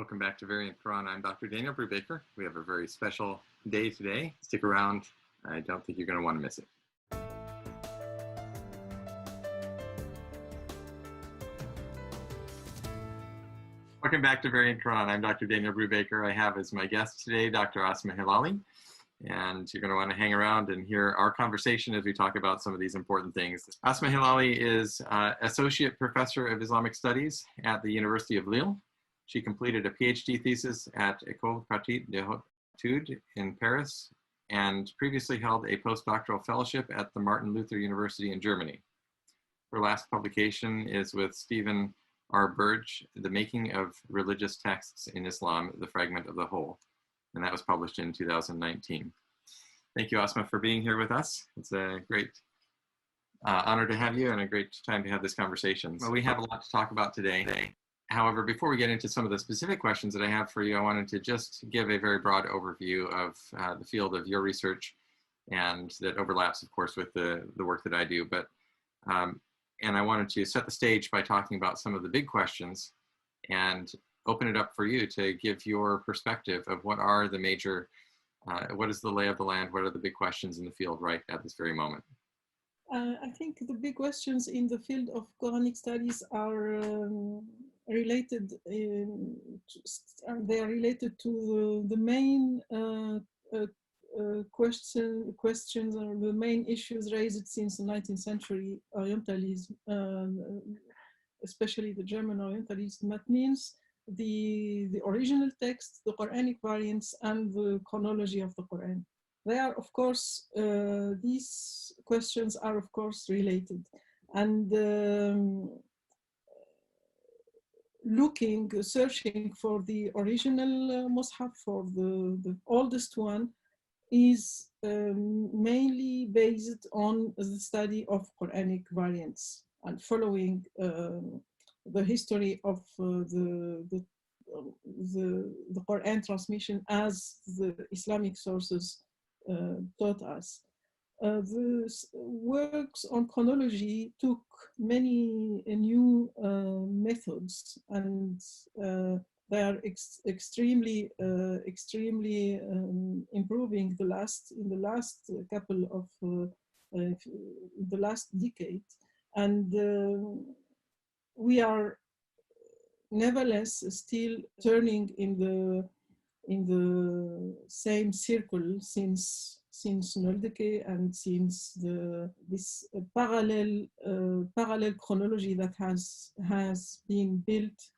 Welcome back to Variant Quran. I'm Dr. Daniel Brubaker. We have a very special day today. Stick around. I don't think you're going to want to miss it. Welcome back to Variant Quran. I'm Dr. Daniel Brubaker. I have as my guest today Dr. Asma Hilali. And you're going to want to hang around and hear our conversation as we talk about some of these important things. Asma Hilali is Associate Professor of Islamic Studies at the University of Lille. She completed a PhD thesis at École Pratique des Hautes Études in Paris and previously held a postdoctoral fellowship at the Martin Luther University in Germany. Her last publication is with Stephen R. Burge, The Making of Religious Texts in Islam, the Fragment of the Whole. And that was published in 2019. Thank you, Asma, for being here with us. It's a great honor to have you and a great time to have this conversation. Well, we have a lot to talk about today. However, before we get into some of the specific questions that I have for you, I wanted to just give a very broad overview of the field of your research, and that overlaps, of course, with the work that I do. But and I wanted to set the stage by talking about some of the big questions and open it up for you to give your perspective of what are the major, what is the lay of the land, what are the big questions in the field right at this very moment? I think the big questions in the field of Quranic studies are related. They are related to the main questions or the main issues raised since the 19th century Orientalism, especially the German Orientalism. That means the original text, the Quranic variants, and the chronology of the Quran. They are, of course, these questions are, of course, related. And searching for the original Mus'haf, for the oldest one, is mainly based on the study of Quranic variants and following the history of the Quran transmission as the Islamic sources taught us. The works on chronology took many new methods, and they are extremely improving in the last couple of the last decade, and we are nevertheless still turning in the same circle since Noldeke and since this parallel chronology that has been built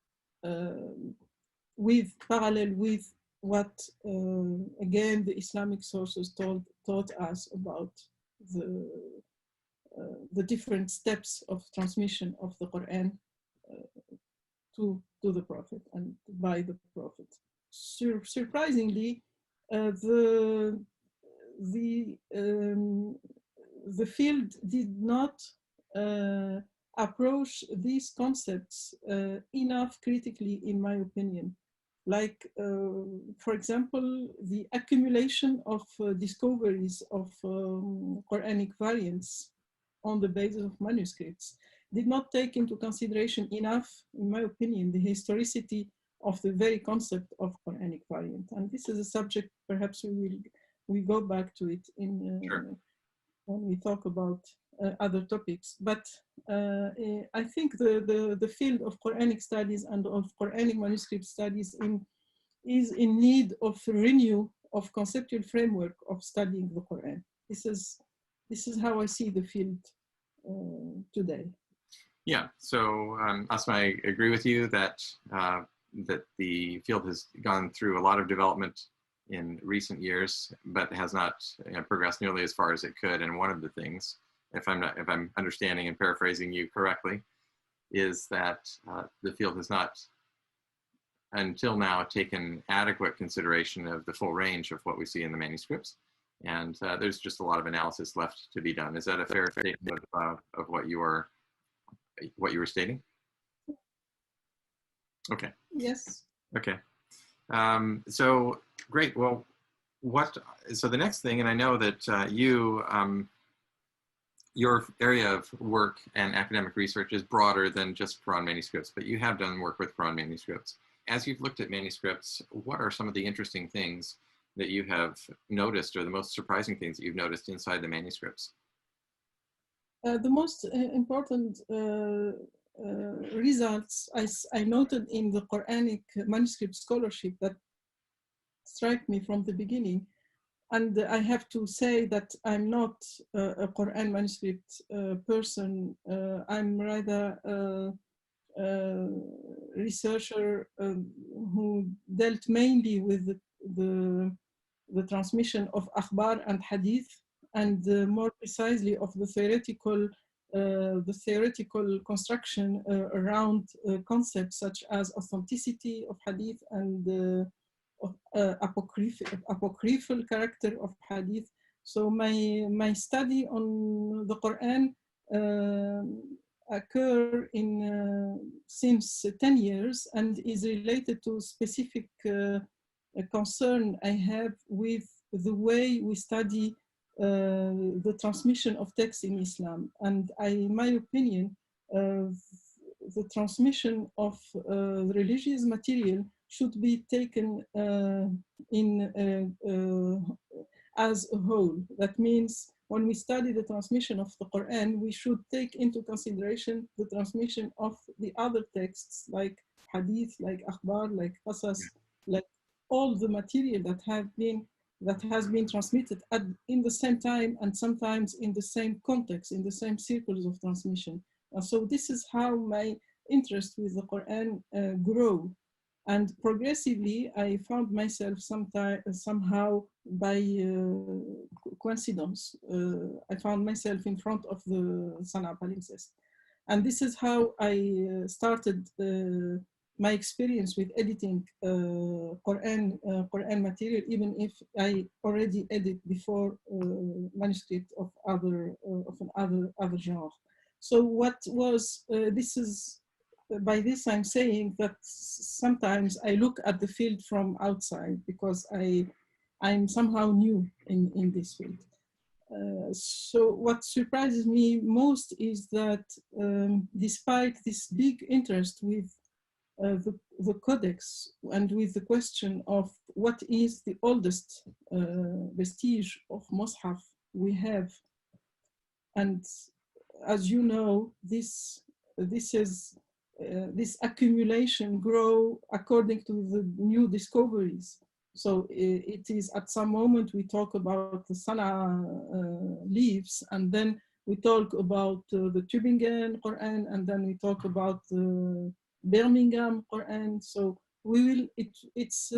parallel with what again the Islamic sources taught us about the different steps of transmission of the Quran to the Prophet and by the Prophet. Surprisingly, the field did not approach these concepts enough critically, in my opinion. Like, for example, the accumulation of discoveries of Quranic variants on the basis of manuscripts did not take into consideration enough, in my opinion, the historicity of the very concept of Quranic variant. And this is a subject, perhaps we go back to it Sure. when we talk about other topics. But I think the field of Quranic studies and of Quranic manuscript studies is in need of renew of conceptual framework of studying the Quran. This is how I see the field today. Yeah, so Asma, I agree with you that that the field has gone through a lot of development in recent years, but has not progressed nearly as far as it could. And one of the things, if I'm understanding and paraphrasing you correctly, is that the field has not, until now, taken adequate consideration of the full range of what we see in the manuscripts. And there's just a lot of analysis left to be done. Is that a fair statement of what you were stating? Okay. Yes. Okay. So great. Well, so the next thing, and I know that your area of work and academic research is broader than just Quran manuscripts, but you have done work with Quran manuscripts. as you've looked at manuscripts, what are some of the interesting things that you have noticed, or the most surprising things that you've noticed inside the manuscripts? The most important results I noted in the Quranic manuscript scholarship that strike me from the beginning. And I have to say that I'm not a Quran manuscript person. I'm rather a researcher who dealt mainly with the transmission of akhbar and hadith, and more precisely of the theoretical construction around concepts such as authenticity of hadith and of apocryphal character of hadith. So my study on the Quran occur in since 10 years and is related to specific concern I have with the way we study the transmission of texts in Islam. And in my opinion, the transmission of religious material should be taken as a whole. That means when we study the transmission of the Quran, we should take into consideration the transmission of the other texts like hadith, like akhbar, like qasas, like all the material that has been transmitted in the same time and sometimes in the same context, in the same circles of transmission. So this is how my interest with the Quran grew. And progressively, I found myself somehow by coincidence, I found myself in front of the Sana'a palimpsest. And this is how I started my experience with editing Quran material, even if I already edit before manuscript of other genre. So what was this is. By this, I'm saying that sometimes I look at the field from outside because I'm somehow new in this field. So what surprises me most is that despite this big interest with the codex and with the question of what is the oldest vestige of Mus'haf we have, and as you know, this accumulation grow according to the new discoveries. So it is at some moment we talk about the Sana'a leaves, and then we talk about the Tübingen Quran, and then we talk about the Birmingham Quran. So it's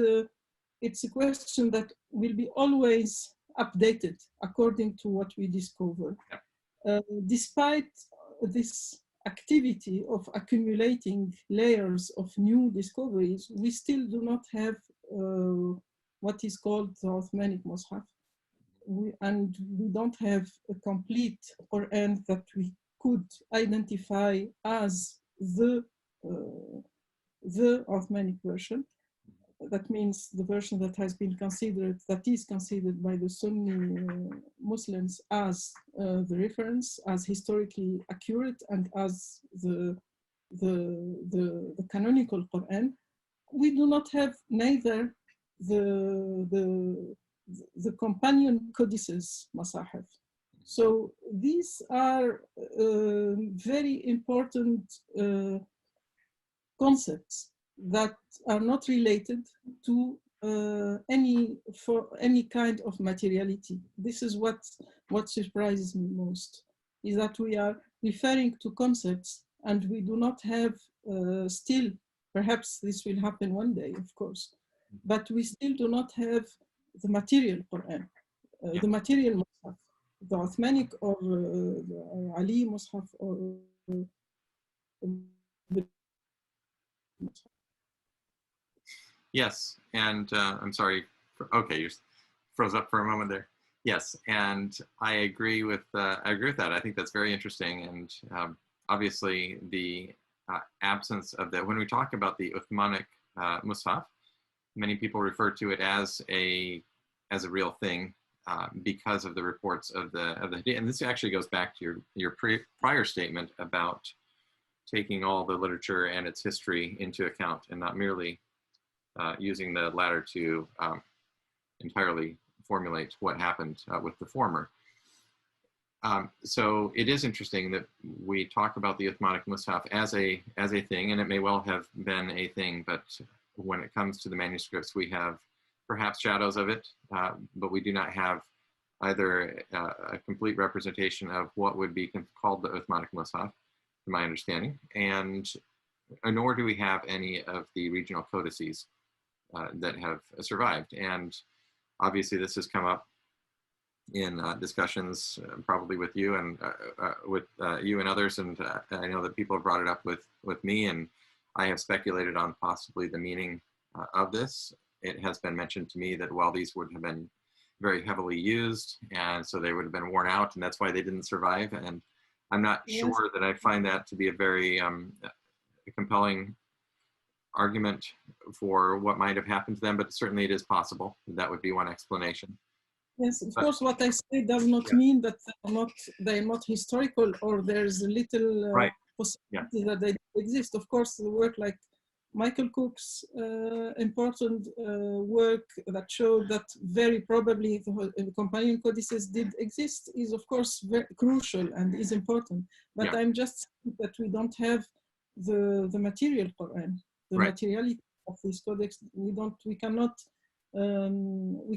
a question that will be always updated according to what we discover. Despite this activity of accumulating layers of new discoveries, we still do not have what is called the Uthmanic Mus'haf. And we don't have a complete Quran that we could identify as the Uthmanic version. That means the version that is considered by the Sunni Muslims as the reference, as historically accurate, and as the canonical Quran. We do not have neither the companion codices Masahif. So these are very important concepts that are not related to any kind of materiality. This is what surprises me most, is that we are referring to concepts and we do not have still, perhaps this will happen one day, of course, but we still do not have the material Quran, the material Mus'haf, the Uthmanic or the Ali Mus'haf or the Yes, and I'm sorry. Okay, you froze up for a moment there. Yes, and I agree with that. I think that's very interesting, and obviously the absence of that. When we talk about the Uthmanic Mus'haf, many people refer to it as a real thing because of the reports of the Hadith. And this actually goes back to your prior statement about taking all the literature and its history into account and not merely using the latter to entirely formulate what happened with the former. So it is interesting that we talk about the Uthmanic Mus'haf as a thing, and it may well have been a thing, but when it comes to the manuscripts, we have perhaps shadows of it, but we do not have either a complete representation of what would be called the Uthmanic Mus'haf, to my understanding, and nor do we have any of the regional codices that have survived. And obviously this has come up in discussions probably with you and you and others, and I know that people have brought it up with me, and I have speculated on possibly the meaning of this. It has been mentioned to me that while these would have been very heavily used, and so they would have been worn out, and that's why they didn't survive. And I'm not sure that I find that to be a very compelling argument for what might have happened to them, but certainly it is possible. That would be one explanation. Yes, of course, what I say does not mean that they're not historical, or there's a little possibility that they exist. Of course, the work like Michael Cook's important work that showed that very probably the companion codices did exist is, of course, very crucial and is important. But I'm just saying that we don't have the material Quran, the materiality of this codex. We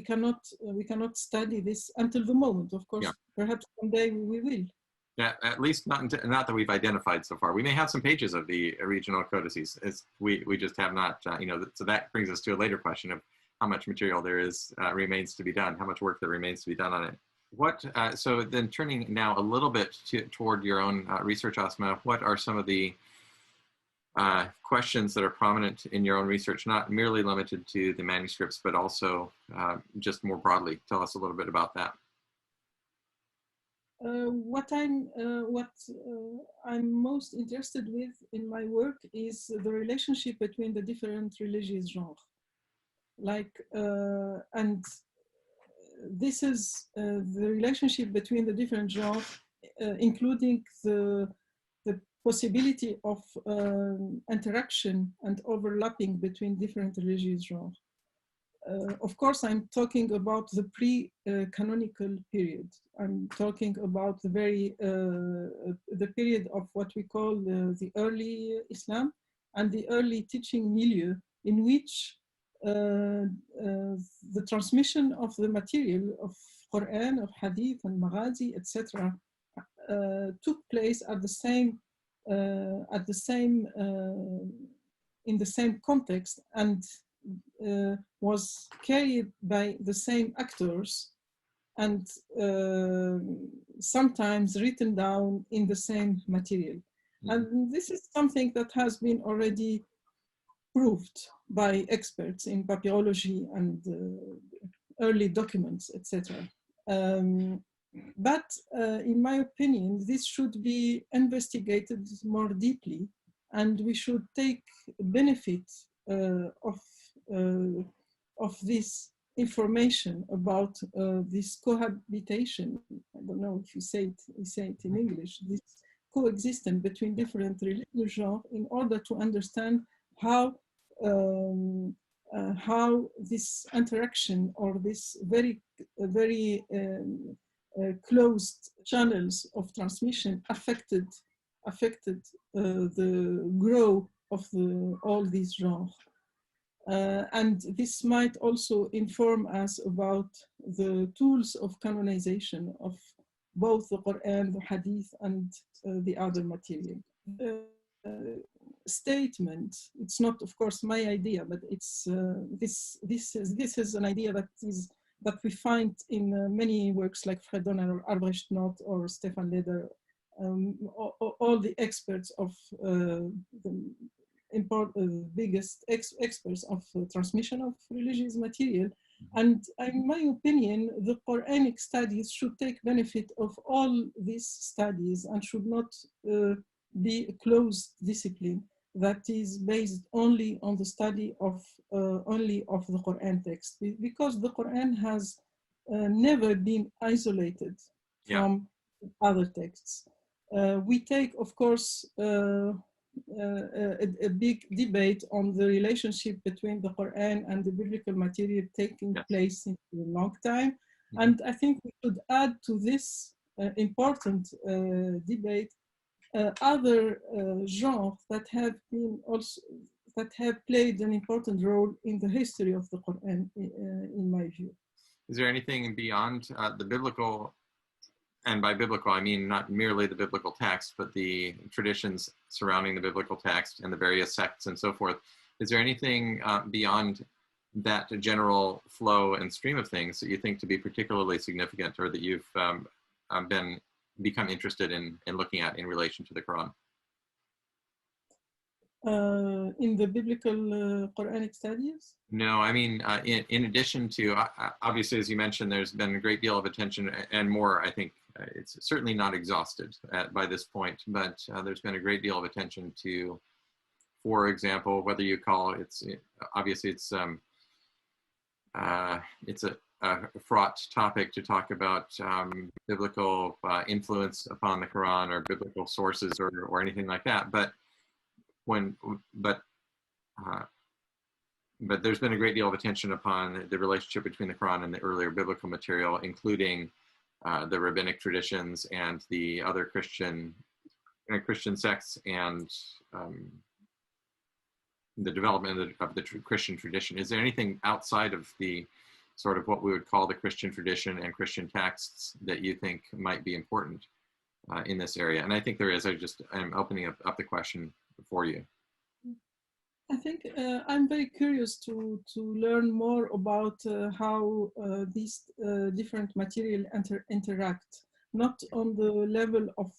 cannot study this until the moment. Of course, perhaps someday we will. Yeah, at least not that we've identified so far. We may have some pages of the regional codices. We just have not, so that brings us to a later question of how much material there is remains to be done, how much work there remains to be done on it. So then turning now a little bit toward your own research, Asma, what are some of the questions that are prominent in your own research, not merely limited to the manuscripts, but also just more broadly? Tell us a little bit about that. What I'm most interested with in my work is the relationship between the different religious genres. And this is the relationship between the different genres, including the possibility of interaction and overlapping between different religious genres. Of course, I'm talking about the pre-canonical period. I'm talking about the period of what we call the early Islam and the early teaching milieu, in which the transmission of the material of Quran, of Hadith and Maghazi, etc., took place at the same in the same context, and was carried by the same actors, and sometimes written down in the same material. And this is something that has been already proved by experts in papyrology and early documents, etc. But in my opinion, this should be investigated more deeply, and we should take benefit of this information about this cohabitation. I don't know if you say it in English, this coexistence between different religious genres, in order to understand how this interaction, or this very closed channels of transmission affected the growth of all these genres. And this might also inform us about the tools of canonization of both the Quran, the Hadith, and the other material. Statement, it's not, of course, my idea, but it's this is an idea that we find in many works like Fredon or Albrecht Knott or Stefan Leder, all the experts of biggest experts of transmission of religious material. And in my opinion, the Quranic studies should take benefit of all these studies and should not be a closed discipline that is based only on the study of the Quran text, because the Quran has never been isolated from other texts. We take, of course, a big debate on the relationship between the Quran and the biblical material taking Yes. place in a long time. Mm-hmm. And I think we should add to this important debate other genres that have been also that have played an important role in the history of the Quran, in my view. Is there anything beyond the biblical, and by biblical I mean not merely the biblical text, but the traditions surrounding the biblical text and the various sects and so forth? Is there anything beyond that general flow and stream of things that you think to be particularly significant, or that you've become interested in looking at in relation to the Quran? In the biblical Quranic studies? No, I mean, in addition to, obviously, as you mentioned, there's been a great deal of attention and more, I think, it's certainly not exhausted by this point, but there's been a great deal of attention to, for example, whether you call obviously it's a fraught topic to talk about biblical influence upon the Quran or biblical sources or anything like that, but there's been a great deal of attention upon the relationship between the Quran and the earlier biblical material, including the rabbinic traditions and the other Christian sects, and the development of the Christian tradition. Is there anything outside of the sort of what we would call the Christian tradition and Christian texts that you think might be important in this area? And I think there is. I'm opening up the question for you. I think I'm very curious to learn more about how these different material interact, not on the level of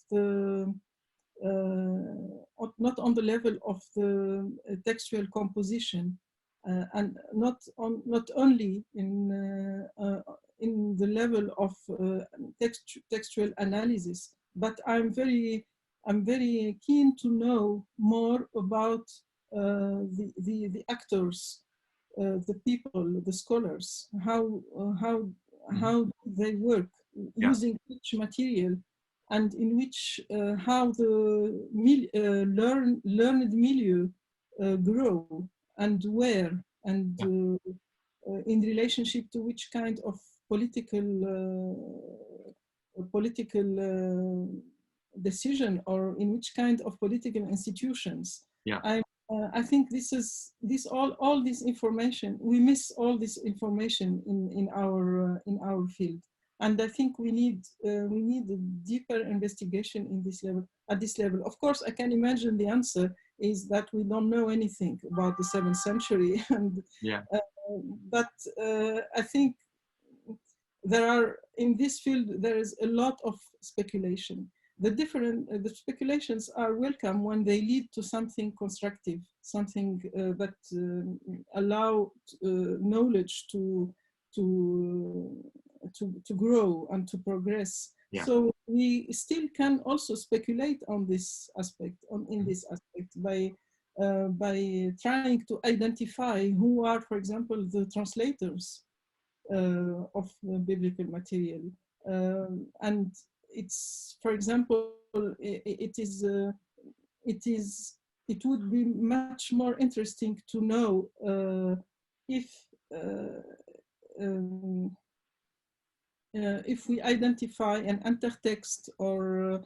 the textual composition, and not only in the level of textual analysis, but I'm very keen to know more about the actors, the people, the scholars, how they work, using which material, and in which how the learned milieu grow, and where, and in relationship to which kind of political decision, or in which kind of political institutions. I think all this information, we miss all this information in our field, and I think we need a deeper investigation in this level. At this level, of course, I can imagine the answer is that we don't know anything about the 7th century, and but I think in this field there is a lot of speculation. The speculations are welcome when they lead to something constructive, something that allow knowledge to grow and to progress. So we still can also speculate on this aspect, in this aspect, by trying to identify who are, for example, the translators of the biblical material, and it's, for example, it would be much more interesting to know if we identify an intertext, or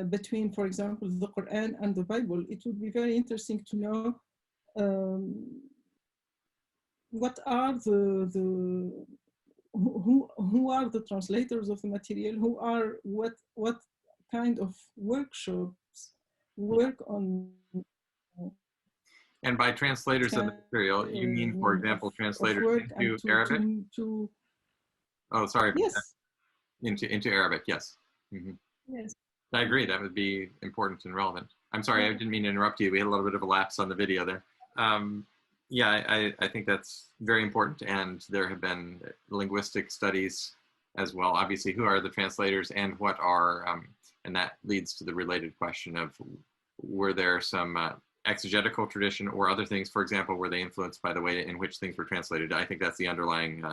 between, for example, the Quran and the Bible. It would be very interesting to know what are who are the translators of the material, who are what kind of workshops work on. And by translators of the material, you mean, for example, translators into Arabic? Oh, sorry. Yes. Into Arabic, yes. Mm-hmm. Yes. I agree. That would be important and relevant. I'm sorry, I didn't mean to interrupt you. We had a little bit of a lapse on the video there. I think that's very important, and there have been linguistic studies as well. Obviously, who are the translators, and what are, and that leads to the related question of, were there some exegetical tradition or other things, for example, were they influenced by the way in which things were translated? I think that's the underlying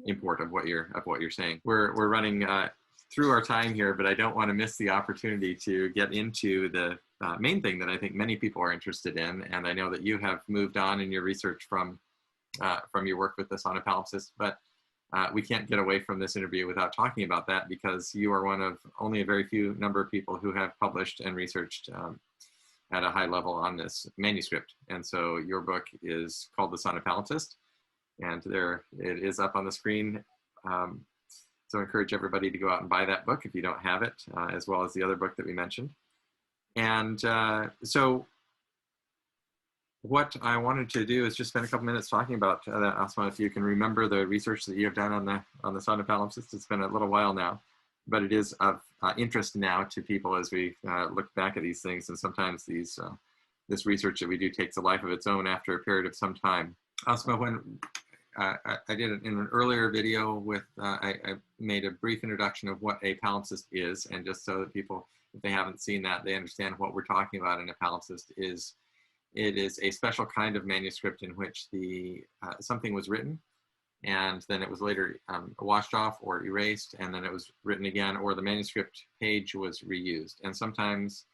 import of what you're saying. We're running through our time here, but I don't want to miss the opportunity to get into the main thing that I think many people are interested in. And I know that you have moved on in your research from your work with the sonopalimpsest, but we can't get away from this interview without talking about that, because you are one of only a very few number of people who have published and researched at a high level on this manuscript. And so your book is called The Sonopalimpsest, and there it is up on the screen. So I encourage everybody to go out and buy that book if you don't have it, as well as the other book that we mentioned. And so what I wanted to do is just spend a couple minutes talking about that, Asma, if you can remember the research that you have done on the sonopalimpsest. It's been a little while now, but it is of interest now to people as we look back at these things. And sometimes this research that we do takes a life of its own after a period of some time. Asma, when I did it in an earlier video with, I made a brief introduction of what a palimpsest is, and just so that people, if they haven't seen that, they understand what we're talking about in a palimpsest is, it is a special kind of manuscript in which something was written, and then it was later washed off or erased, and then it was written again, or the manuscript page was reused. And sometimes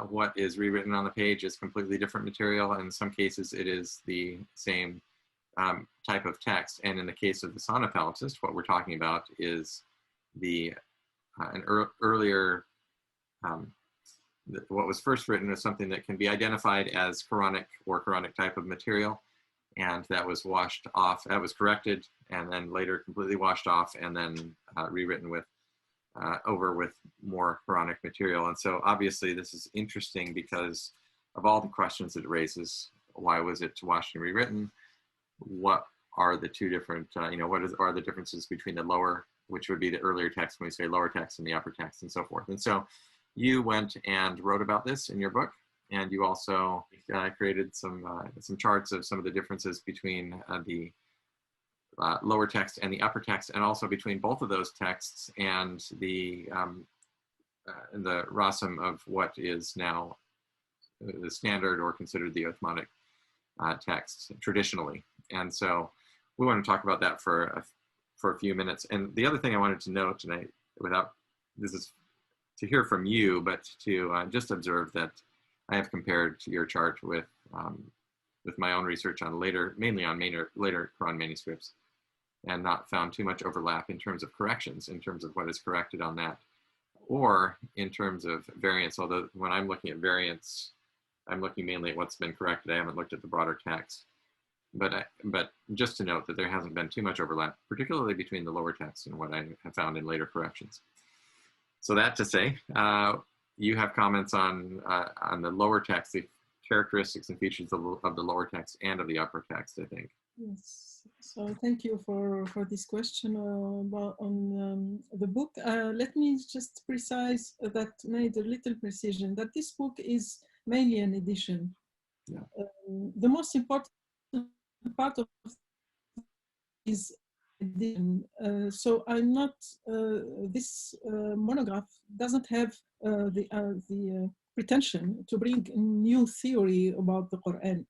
what is rewritten on the page is completely different material. In some cases, it is the same type of text. And in the case of the sonopalimpsest, what we're talking about is earlier, what was first written is something that can be identified as Quranic or Quranic type of material. And that was washed off, that was corrected, and then later completely washed off, and then rewritten over with more Quranic material. And so obviously this is interesting because of all the questions it raises. Why was it washed and rewritten? What are the two different, what are the differences between the lower, which would be the earlier text when we say lower text, and the upper text, and so forth. And so you went and wrote about this in your book, and you also created some charts of some of the differences between the lower text and the upper text, and also between both of those texts and the rasam of what is now the standard or considered the Uthmanic text traditionally. And so we want to talk about that for a few minutes. And the other thing I wanted to note, and this is to hear from you, but to just observe that I have compared your chart with my own research on mainly on later Quran manuscripts, and not found too much overlap in terms of corrections, in terms of what is corrected on that, or in terms of variants. Although when I'm looking at variants, I'm looking mainly at what's been corrected. I haven't looked at the broader text. But just to note that there hasn't been too much overlap, particularly between the lower text and what I have found in later corrections. So that to say, you have comments on the lower text, the characteristics and features of the lower text and of the upper text, I think. Yes. So thank you for this question on the book. Let me just precise that, made a little precision, that this book is mainly an edition. Yeah. The most important part of is edition. So I'm not, this monograph doesn't have the pretension to bring a new theory about the Quran.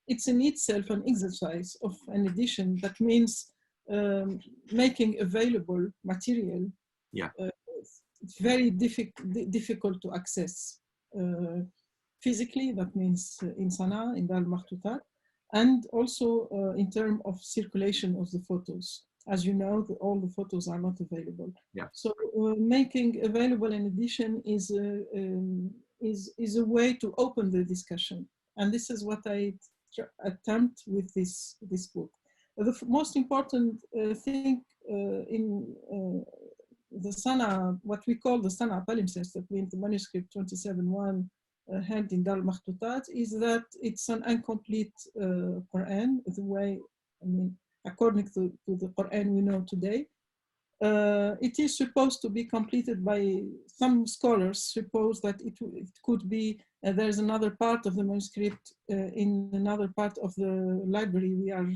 It's in itself an exercise of an edition. That means making available material. Yeah. It's very difficult to access physically. That means in Sana'a, in Dar al-Makhtutat, and also in terms of circulation of the photos. As you know, all the photos are not available. Yeah. So making available an edition is a way to open the discussion, and this is what I attempt with this book. The most important thing in the Sana'a, what we call the Sana'a palimpsest, that means the manuscript 27.1 held in Dar al-Makhtutat, is that it's an incomplete Quran, the way, according to the Quran we know today. It is supposed to be completed by some scholars, suppose that it could be, there's another part of the manuscript in another part of the library. We are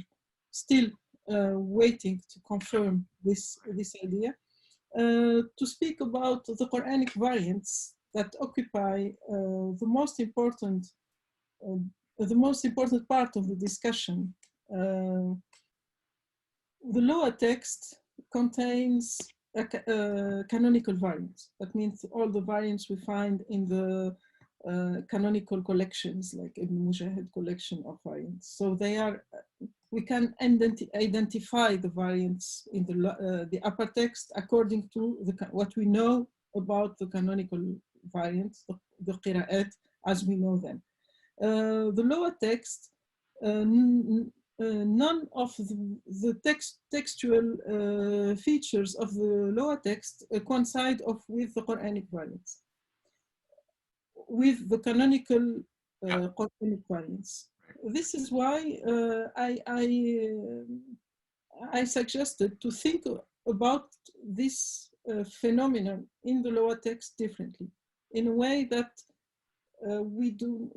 still waiting to confirm this idea. To speak about the Quranic variants that occupy the most important part of the discussion. The lower text contains canonical variants. That means all the variants we find in the canonical collections, like Ibn Mujahid collection of variants. So they are, we can identify the variants in the upper text according to what we know about the canonical variants, the qira'at as we know them. The lower text, none of the textual features of the lower text coincide with the Quranic variants, with the canonical Quranic variants. This is why I suggested to think about this phenomenon in the lower text differently, in a way that in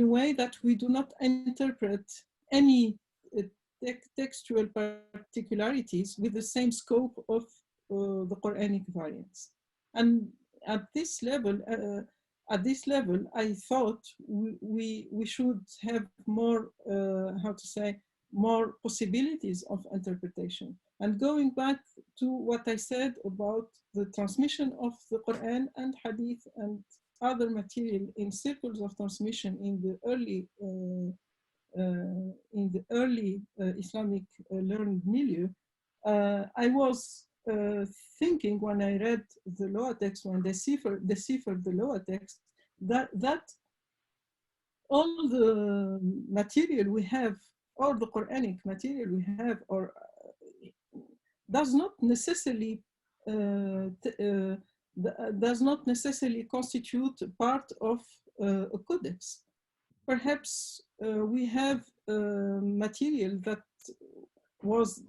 a way that we do not interpret any textual particularities with the same scope of the Quranic variants. And at this level, I thought we should have more, how to say, more possibilities of interpretation. And going back to what I said about the transmission of the Quran and Hadith and other material in circles of transmission in the early Islamic learned milieu, I was thinking when I read the lower text, when they deciphered the lower text, that all the material we have, all the Quranic material we have, or does not necessarily constitute part of a codex. Perhaps we have material that was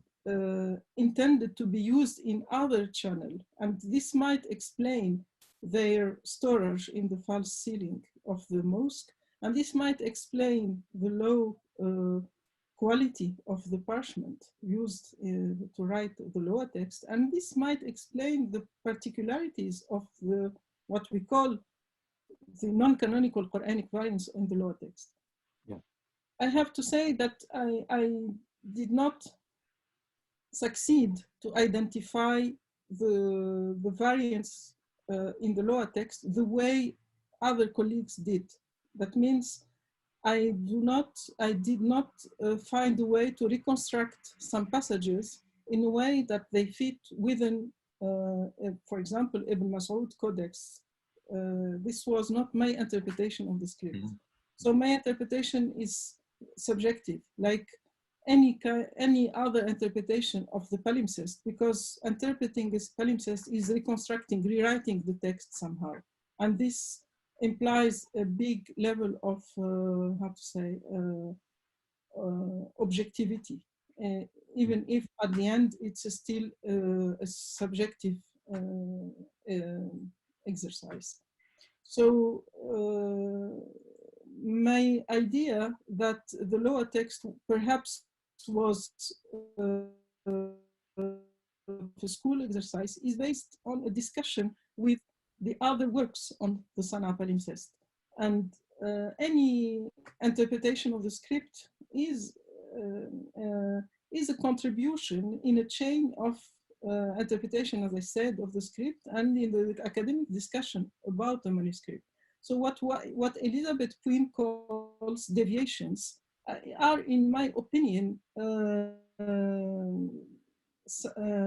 intended to be used in other channel, and this might explain their storage in the false ceiling of the mosque, and this might explain the low quality of the parchment used to write the lower text, and this might explain the particularities of the what we call the non-canonical Quranic variants in the lower text. Yeah. I have to say that I did not succeed to identify the variants in the lower text the way other colleagues did. That means I did not find a way to reconstruct some passages in a way that they fit within, for example, Ibn Mas'ud Codex. This was not my interpretation of the script. Mm-hmm. So my interpretation is subjective, like any other interpretation of the palimpsest, because interpreting this palimpsest is reconstructing, rewriting the text somehow. And this implies a big level of, how to say, objectivity, even if at the end it's still a subjective exercise. So my idea that the lower text perhaps was a school exercise is based on a discussion with the other works on the Sana'a palimpsest. And any interpretation of the script is a contribution in a chain of interpretation, as I said, of the script and in the academic discussion about the manuscript. So what Elizabeth Quinn calls deviations are, in my opinion,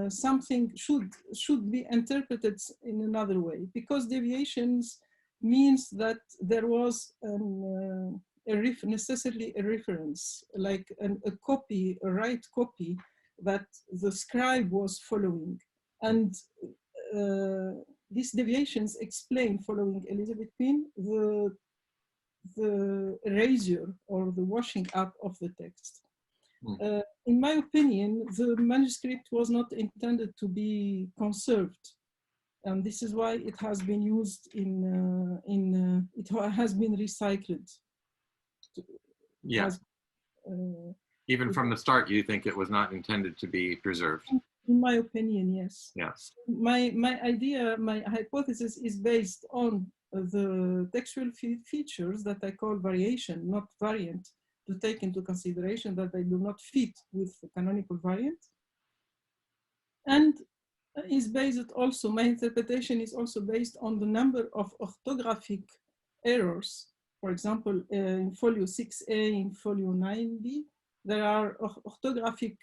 something should be interpreted in another way, because deviations means that there was necessarily a reference, like a copy, a right copy that the scribe was following. And these deviations explain, following Elizabeth Quinn, the erasure or the washing up of the text. In my opinion, the manuscript was not intended to be conserved. And this is why it has been used it has been recycled. Yeah. Even from the start, you think it was not intended to be preserved? In my opinion, yes. Yes. My idea, my hypothesis is based on the textual features that I call variation, not variant, to take into consideration that they do not fit with the canonical variant. and is based also, my interpretation is also based on the number of orthographic errors. For example, in folio 6a, in folio 9b, there are orthographic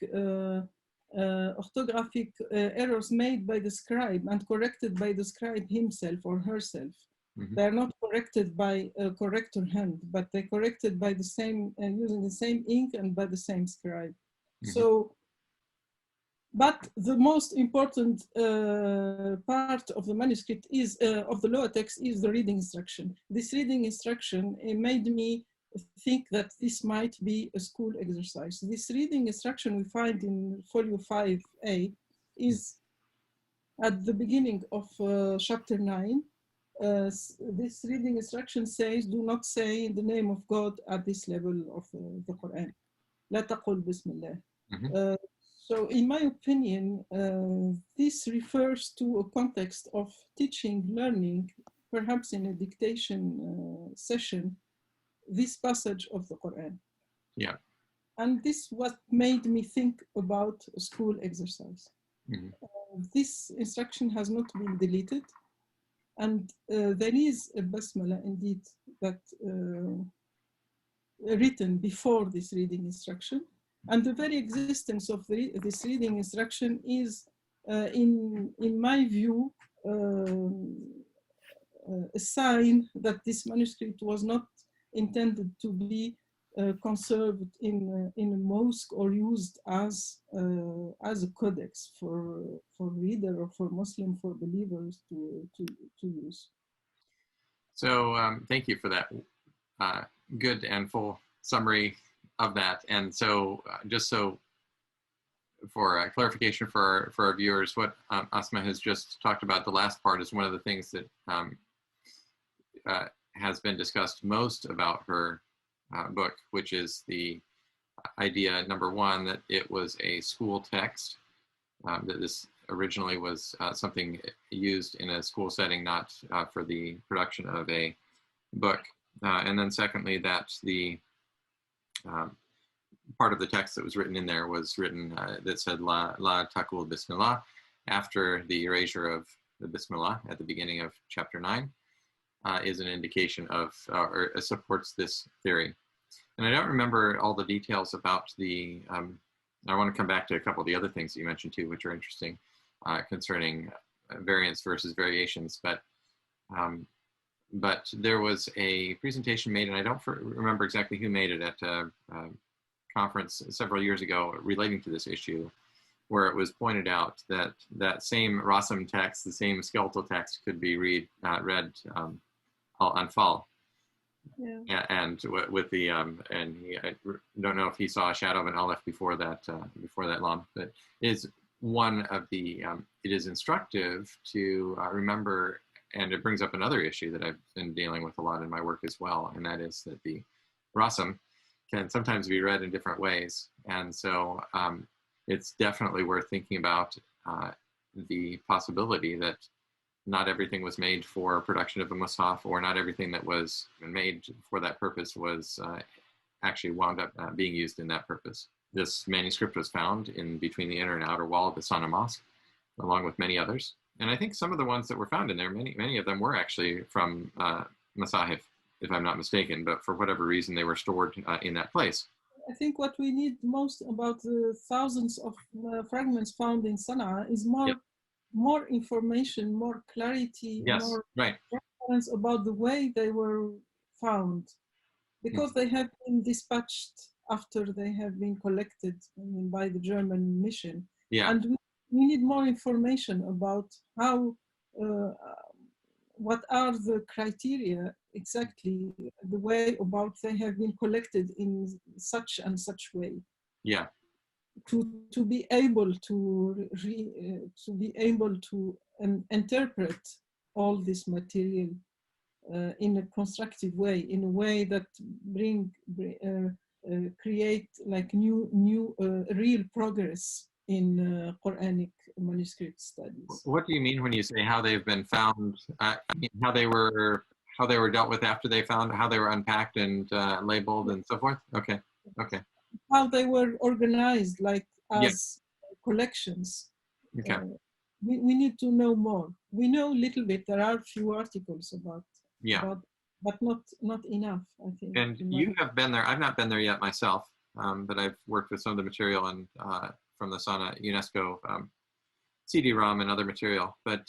errors made by the scribe and corrected by the scribe himself or herself. Mm-hmm. They are not corrected by a corrector hand, but they're corrected by the same, using the same ink and by the same scribe. Mm-hmm. So, but the most important part of the manuscript is, of the lower text, is the reading instruction. This reading instruction made me think that this might be a school exercise. This reading instruction we find in folio 5a is at the beginning of chapter 9. This reading instruction says, do not say in the name of God at this level of the Quran. لا تقل بسم الله. Mm-hmm. So in my opinion, this refers to a context of teaching, learning, perhaps in a dictation session, this passage of the Quran. Yeah. And this what made me think about a school exercise. Mm-hmm. This instruction has not been deleted. And there is a basmala indeed that written before this reading instruction. And the very existence of this reading instruction is, in my view, a sign that this manuscript was not intended to be conserved in a mosque or used as a codex for reader or for Muslim, for believers to use. So thank you for that good and full summary of that. And so just so for clarification for our viewers, what Asma has just talked about, the last part, is one of the things that has been discussed most about her book, which is the idea, number one, that it was a school text, that this originally was something used in a school setting, not for the production of a book. And then secondly, that the part of the text that was written in there was written that said La Taqul Bismillah, after the erasure of the Bismillah at the beginning of chapter 9, is an indication of, or supports this theory. And I don't remember all the details about the, I want to come back to a couple of the other things that you mentioned too, which are interesting concerning variants versus variations, but there was a presentation made, and I don't remember exactly who made it, at a conference several years ago relating to this issue, where it was pointed out that that same Rasam text, the same skeletal text, could be read on fall. Yeah. And with the and I don't know if he saw a shadow of an aleph before that lam, but is one of the it is instructive to remember, and it brings up another issue that I've been dealing with a lot in my work as well, and that is that the Rasam can sometimes be read in different ways, and so it's definitely worth thinking about the possibility that not everything was made for production of a mushaf, or not everything that was made for that purpose was actually wound up being used in that purpose. This manuscript was found in between the inner and outer wall of the Sana Mosque, along with many others. And I think some of the ones that were found in there, many of them were actually from Masahif, if I'm not mistaken, but for whatever reason, they were stored in that place. I think what we need most about the thousands of fragments found in Sana'a is more information, more clarity, more reference about the way they were found, because they have been dispatched after they have been collected, by the German mission. And we need more information about how, what are the criteria exactly, the way about they have been collected in such and such way. To be able to interpret all this material in a constructive way, in a way that create like new real progress in Quranic manuscript studies. What do you mean when you say how they've been found? I mean, how they were dealt with after they found, how they were unpacked and labeled and so forth. Okay. How they were organized, like as collections. Okay. We need to know more. We know a little bit. There are few articles Yeah. about, but not enough, I think. And you have been there. I've not been there yet myself, but I've worked with some of the material and from the SANA UNESCO CD-ROM and other material. But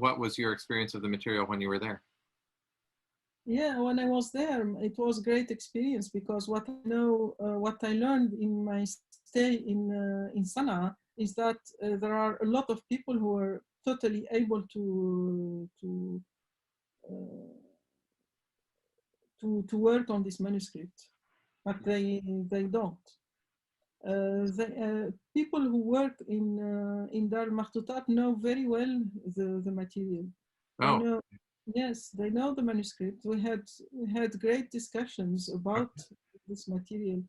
what was your experience of the material when you were there? Yeah, when I was there, it was a great experience because what I know, what I learned in my stay in Sana'a is that there are a lot of people who are totally able uh, to work on this manuscript, but they don't. People who work in Dar Makhtutat know very well the material. They Oh, know, yes, they know the manuscript. We had great discussions about this material,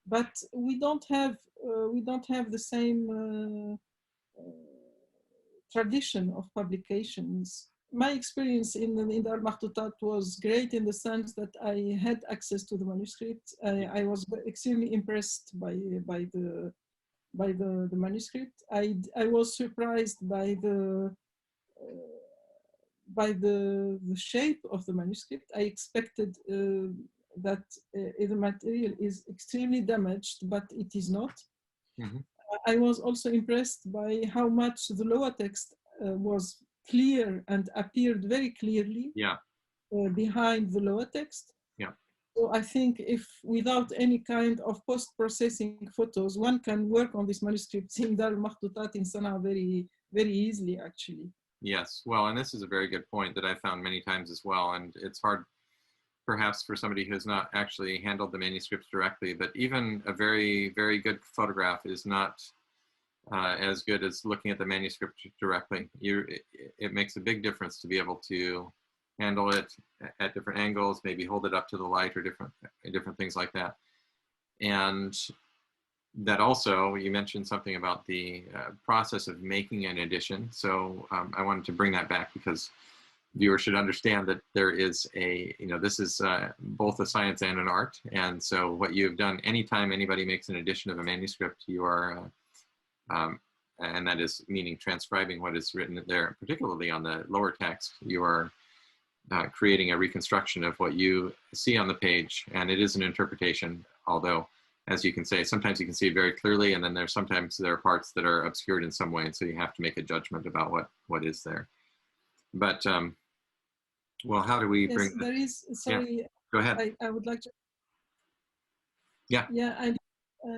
but we don't have the same tradition of publications. My experience in Dar Makhtutat was great in the sense that I had access to the manuscript. I was extremely impressed by the manuscript. I was surprised by the shape of the manuscript. I expected that the material is extremely damaged, but it is not. mm-hmm. I was also impressed by how much the lower text was clear and appeared very clearly Yeah. behind the lower text. Yeah. So I think if without any kind of post-processing photos, one can work on this manuscript in Dar Makhtutat in Sana'a very, very easily, actually. Yes. Well, and this is a very good point that I've found many times as well. And it's hard perhaps for somebody who's not actually handled the manuscripts directly, but even a very, very good photograph is not as good as looking at the manuscript directly. It makes a big difference to be able to handle it at different angles, maybe hold it up to the light or different things like that. And that also, you mentioned something about the process of making an edition. So I wanted to bring that back because viewers should understand that there is this is both a science and an art. And so what you've done, anytime anybody makes an edition of a manuscript, you are, and that is meaning transcribing what is written there, particularly on the lower text, you are creating a reconstruction of what you see on the page. And it is an interpretation, although, as you can say, sometimes you can see it very clearly, and then sometimes there are parts that are obscured in some way, and so you have to make a judgment about what is there. But well, how do we bring? Yes, there is. Sorry, yeah. Go ahead. I would like to. Yeah. Yeah,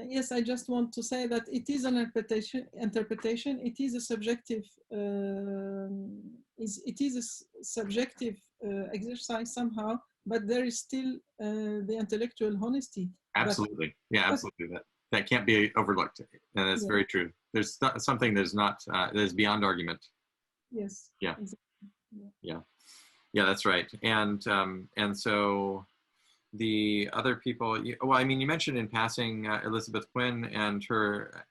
yes, I just want to say that it is an interpretation. It is a subjective. It is a subjective exercise somehow, but there is still the intellectual honesty. Absolutely. Yeah, absolutely. That can't be overlooked, and that's very true. There's something that is not that is beyond argument. Yes. Yeah. Exactly. Yeah, that's right. And so the other people, well, I mean, you mentioned in passing Elizabeth Quinn and her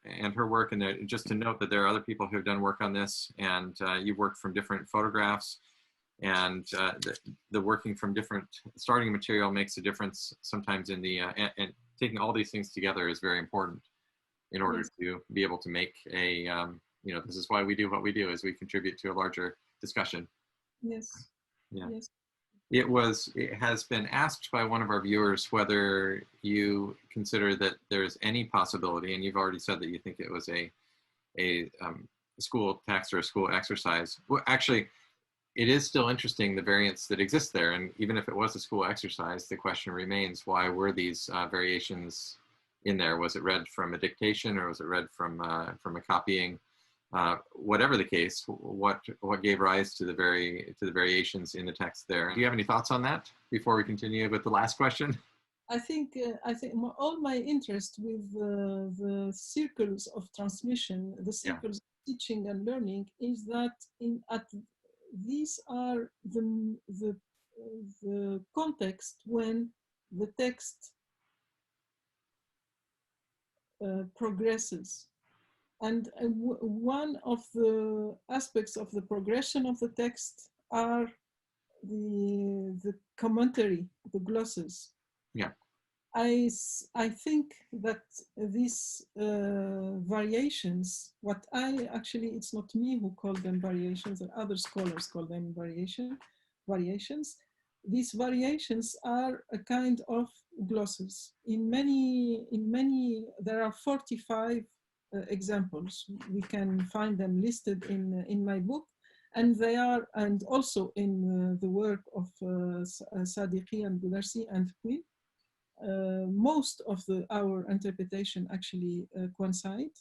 work, and just to note that there are other people who have done work on this, and you've worked from different photographs, and the working from different starting material makes a difference sometimes in the and taking all these things together is very important in order to be able to make a this is why we do what we do, is we contribute to a larger discussion. Yes. Yeah. Yes. It has been asked by one of our viewers whether you consider that there's any possibility, and you've already said that you think it was a school text or a school exercise. Well, actually, it is still interesting, the variance that exists there. And even if it was a school exercise, the question remains, why were these variations in there? Was it read from a dictation, or was it read from a copying? Whatever the case, what gave rise to the variations in the text there? Do you have any thoughts on that before we continue with the last question? I think all my interest with the circles of transmission, the circles of teaching and learning, is that these are the context when the text progresses. And one of the aspects of the progression of the text are the commentary, the glosses. Yeah. I think that these variations, what I actually, it's not me who call them variations, and other scholars call them variations. These variations are a kind of glosses. In many, there are 45 examples. We can find them listed in my book, and they are, and also in the work of Sadiqi and Boudarsi and Puy. Most of our interpretation actually coincide.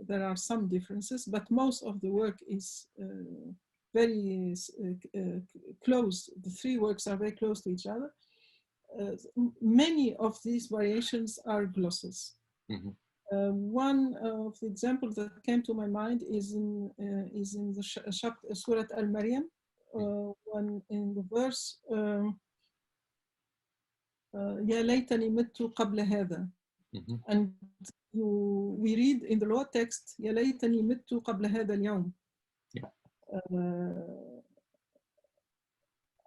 There are some differences, but most of the work is very close. The three works are very close to each other. Many of these variations are glosses. Mm-hmm. One of the examples that came to my mind is in the Surah Al-Maryam, when in the verse يا ليتني مت قبل هذا. And we read in the law text يا ليتني مت قبل هذا اليوم.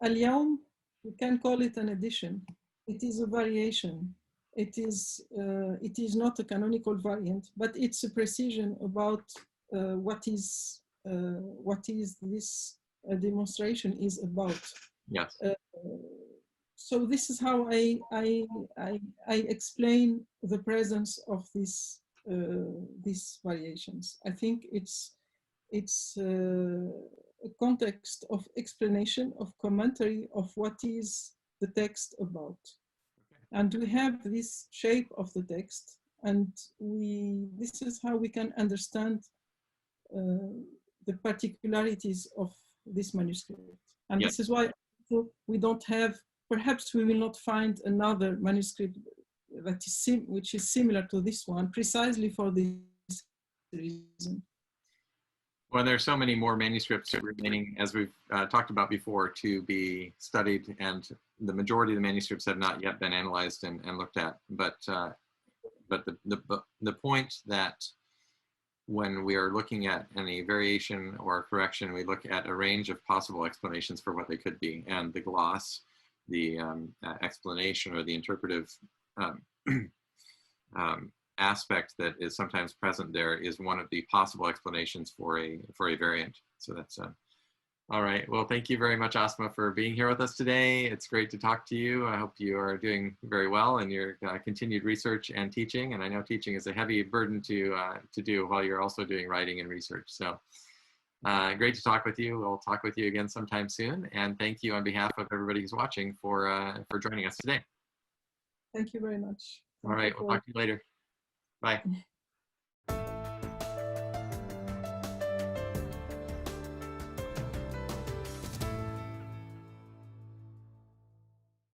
اليوم, we can call it an addition. It is a variation. It is not a canonical variant, but it's a precision about what is this demonstration is about. Yes. So this is how I explain the presence of these variations. I think it's a context of explanation, of commentary of what is the text about. Okay. And we have this shape of the text, and this is how we can understand the particularities of this manuscript. And yes, this is why we don't have, perhaps we will not find another manuscript that is which is similar to this one, precisely for this reason. Well, there's so many more manuscripts remaining, as we've talked about before, to be studied, and the majority of the manuscripts have not yet been analyzed and looked at. But the point that when we are looking at any variation or correction, we look at a range of possible explanations for what they could be, and the gloss, the explanation or the interpretive aspect that is sometimes present there is one of the possible explanations for a variant. So that's all right. Well, thank you very much, Asma, for being here with us today. It's great to talk to you. I hope you are doing very well in your continued research and teaching. And I know teaching is a heavy burden to do while you're also doing writing and research. So great to talk with you. We'll talk with you again sometime soon. And thank you on behalf of everybody who's watching for joining us today. Thank you very much. All right. We'll talk to you later. Bye.